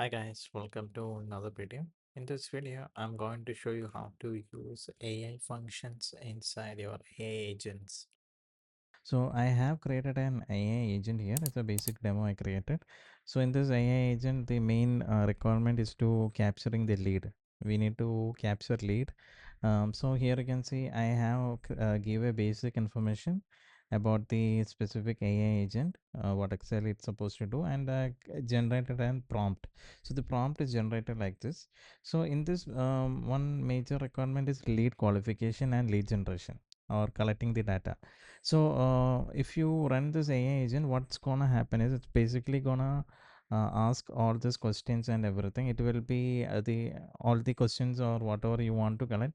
Hi guys, welcome to another video. In this video, I'm going to show you how to use AI functions inside your AI agents. So I have created an AI agent here. It's a basic demo I created. So in this AI agent, the main requirement is to capturing the lead. We need to capture lead. So here you can see I have give a basic information about the specific AI agent, what exactly it's supposed to do, and generated an prompt. So the prompt is generated like this. So in this, one major requirement is lead qualification and lead generation or collecting the data. So if you run this AI agent, what's gonna happen is it's basically gonna ask all these questions and everything. It will be the all the questions or whatever you want to collect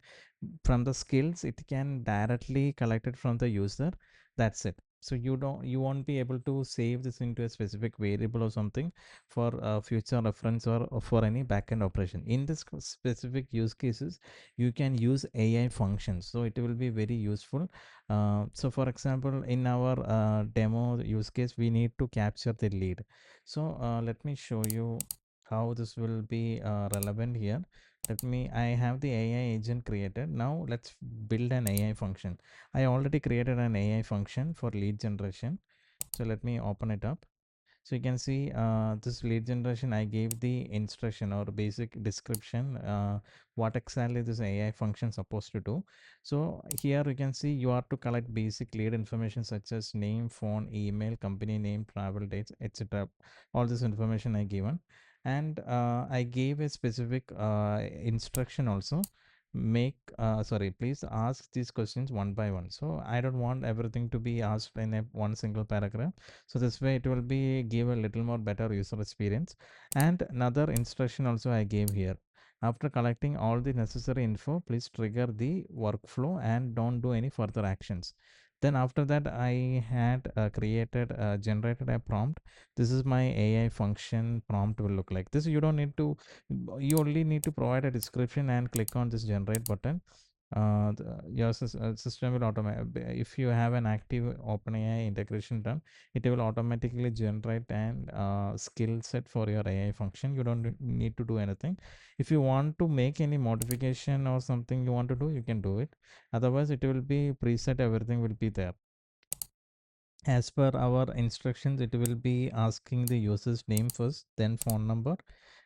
from the skills. It can directly collect it from the user. That's it. So you won't be able to save this into a specific variable or something for future reference or for any backend operation. In this specific use cases, you can use AI functions. So it will be very useful. So for example, in our demo use case, we need to capture the lead. So let me show you how this will be relevant here. I have the AI agent created. Now let's build an AI function. I already created an AI function for lead generation. So let me open it up. So you can see this lead generation, I gave the instruction or basic description, what exactly this AI function supposed to do. So here you can see you are to collect basic lead information such as name, phone, email, company name, travel dates, etc. All this information I given. And I gave a specific instruction also. Please ask these questions one by one. So I don't want everything to be asked in a one single paragraph. So this way it will be give a little more better user experience. And another instruction also I gave here. After collecting all the necessary info, please trigger the workflow and don't do any further actions. Then after that, I had generated a prompt. This is my AI function prompt will look like this. You only need to provide a description and click on this generate button. Your system will automatically, if you have an active OpenAI integration done, it will automatically generate an skill set for your AI function. You don't need to do anything. If you want to make any modification or something you want to do, you can do it. Otherwise it will be preset, everything will be there. As per our instructions, it will be asking the user's name first, then phone number,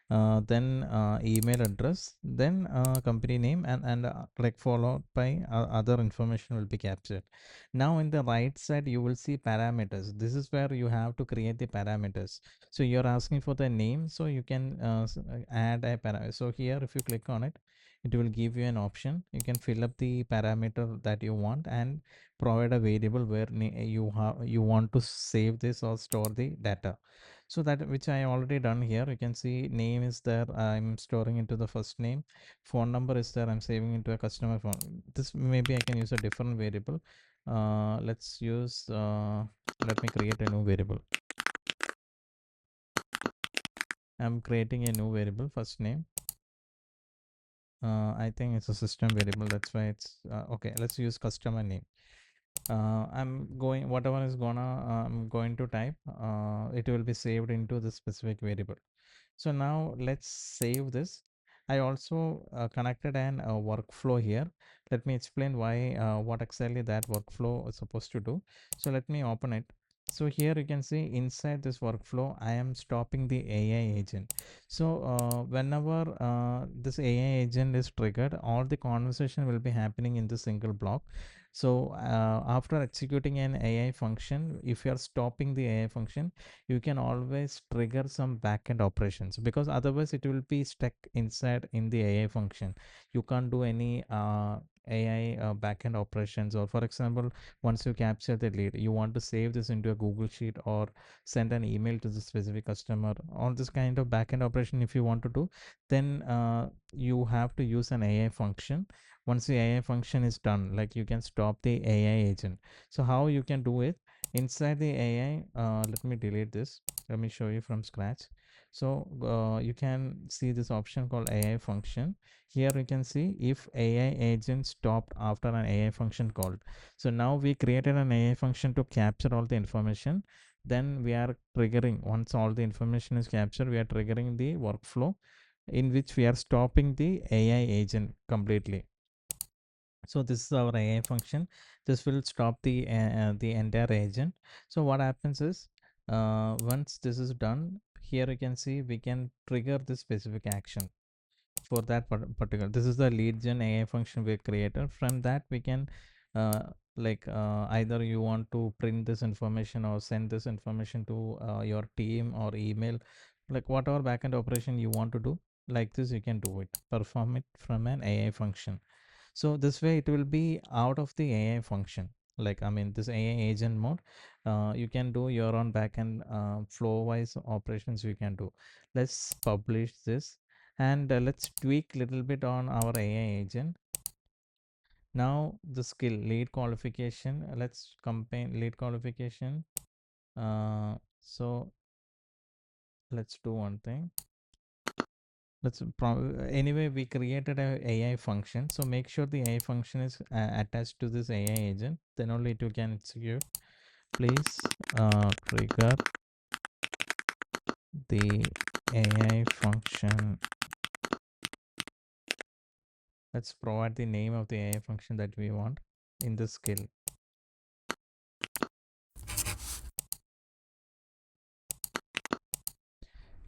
then email address, then company name, and like followed by other information will be captured. Now in the right side you will see parameters. This is where you have to create the parameters. So you're asking for the name, so you can add a parameter. So here if you click on it, it will give you an option. You can fill up the parameter that you want and provide a variable where you want to save this or store the data. So that which I already done here. You can see name is there, I'm storing into the first name. Phone number is there, I'm saving into a customer phone. This maybe I can use a different variable. Let me create a new variable. I'm creating a new variable, first name. I think it's a system variable, that's why it's okay. Let's use customer name. Whatever is I'm going to type, it will be saved into the specific variable. So now let's save this. I also connected an workflow here. Let me explain why, what exactly that workflow is supposed to do. So let me open it. So here you can see inside this workflow, I am stopping the AI agent. So whenever this AI agent is triggered, all the conversation will be happening in the single block. So after executing an AI function, if you are stopping the AI function, you can always trigger some backend operations, because otherwise it will be stuck inside in the AI function. You can't do any AI backend operations. Or for example, once you capture the lead, you want to save this into a Google Sheet or send an email to the specific customer. All this kind of backend operation, if you want to do, then you have to use an AI function. Once the AI function is done, like you can stop the AI agent. So how you can do it inside the AI, let me delete this. Let me show you from scratch. So you can see this option called AI function. Here you can see if AI agent stopped after an AI function called. So now we created an AI function to capture all the information. then we are triggering, once all the information is captured, we are triggering the workflow in which we are stopping the AI agent completely. So this is our AI function. This will stop the entire agent. So what happens is, once this is done, here you can see we can trigger this specific action for that particular. This is the lead gen AI function we created. From that we can uh, either you want to print this information or send this information to your team or email, like whatever backend operation you want to do, like this you can do it, perform it from an AI function. So this way it will be out of the AI function. Like, I mean, this AI agent mode, you can do your own backend flow wise operations you can do. Let's publish this, and let's tweak little bit on our AI agent. Now the skill lead qualification, let's combine lead qualification. So let's do one thing. Anyway, we created a AI function, so make sure the AI function is attached to this AI agent, then only it will can execute. Please trigger the AI function. Let's provide the name of the AI function that we want in the skill.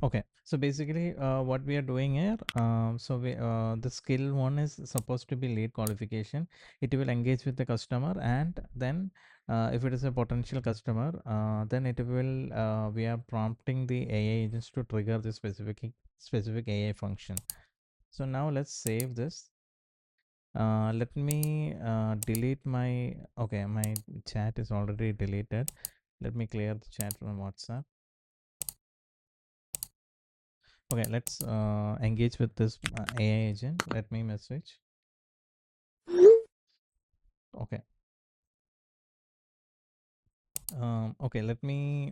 Okay, so basically what we are doing here, the skill one is supposed to be lead qualification. It will engage with the customer, and then if it is a potential customer, then it will we are prompting the AI agents to trigger the specific AI function. So now let's save this. Let me delete my, okay, my chat is already deleted. Let me clear the chat from WhatsApp. Okay, let's engage with this AI agent. Let me message. Okay. Okay, let me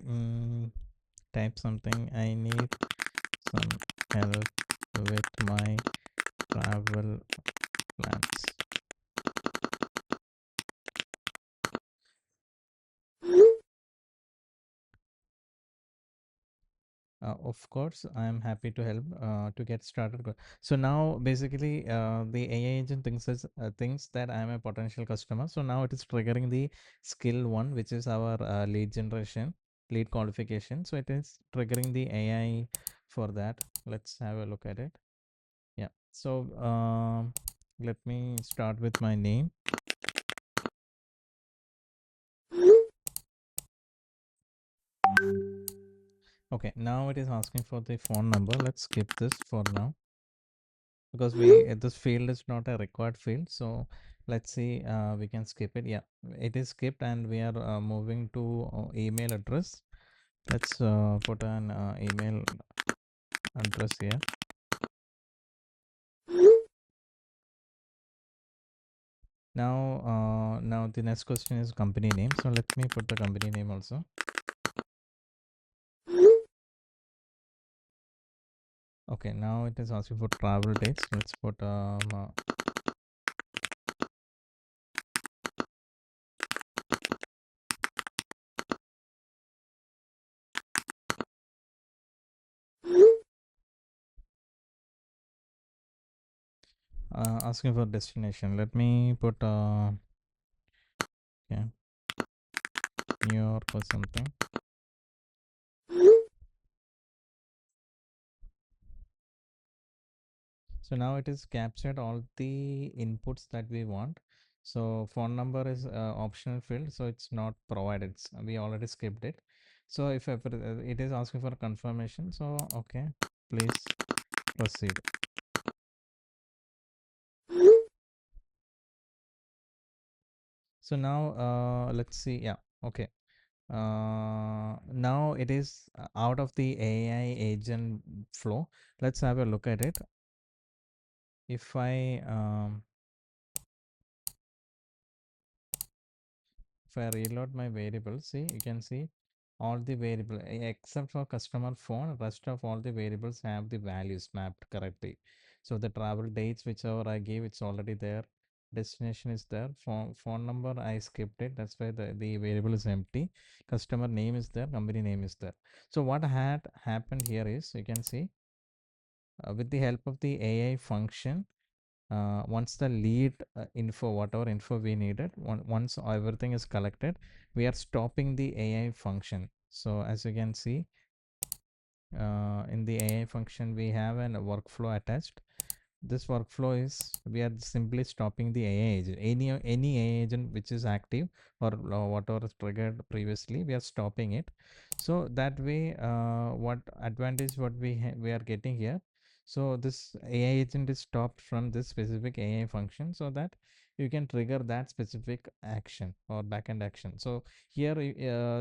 type something. I need some help with my travel plans. Of course, I am happy to help to get started. So now, basically, the AI agent thinks that I am a potential customer. So now it is triggering the skill one, which is our lead generation, lead qualification. So it is triggering the AI for that. Let's have a look at it. Yeah. So let me start with my name. Okay, now it is asking for the phone number. Let's skip this for now, because we this field is not a required field. So let's see, we can skip it. Yeah, it is skipped, and we are moving to email address. Let's put an email address here. Now the next question is company name, so let me put the company name also. Okay, now it is asking for travel dates. Let's put asking for destination. Let me put yeah, New York or something. So now it is captured all the inputs that we want. So phone number is optional field, so it's not provided. We already skipped it. So if it is asking for confirmation, so okay, please proceed. So now let's see. Yeah, okay. Now it is out of the AI agent flow. Let's have a look at it. If I reload my variables, see, you can see all the variable except for customer phone, rest of all the variables have the values mapped correctly. So the travel dates whichever I gave, it's already there. Destination is there. Phone number I skipped it. That's why the variable is empty. Customer name is there. Company name is there. So what had happened here is you can see with the help of the AI function, once the lead info, whatever info we needed, once everything is collected, we are stopping the AI function. So as you can see, in the AI function, we have a workflow attached. This workflow is we are simply stopping the AI agent. Any AI agent which is active or whatever is triggered previously, we are stopping it. So that way, what advantage what we are getting here. So this AI agent is stopped from this specific AI function, so that you can trigger that specific action or backend action. So here,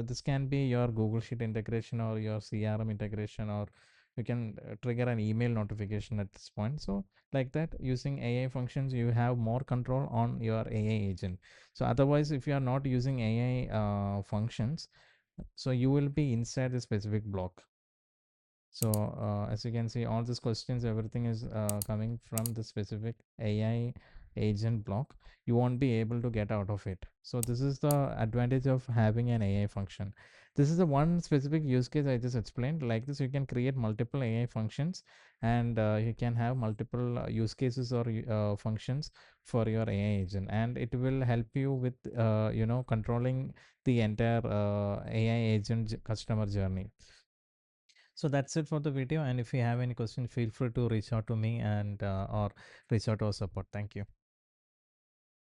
this can be your Google Sheet integration or your CRM integration, or you can trigger an email notification at this point. So like that, using AI functions, you have more control on your AI agent. So otherwise, if you are not using AI functions, so you will be inside the specific block. So as you can see, all these questions, everything is coming from the specific AI agent block. You won't be able to get out of it. So this is the advantage of having an AI function. This is the one specific use case I just explained. Like this, you can create multiple AI functions, and you can have multiple use cases or functions for your AI agent, and it will help you with controlling the entire AI agent customer journey. So that's it for the video. And if you have any question, feel free to reach out to me and or reach out to our support. Thank you.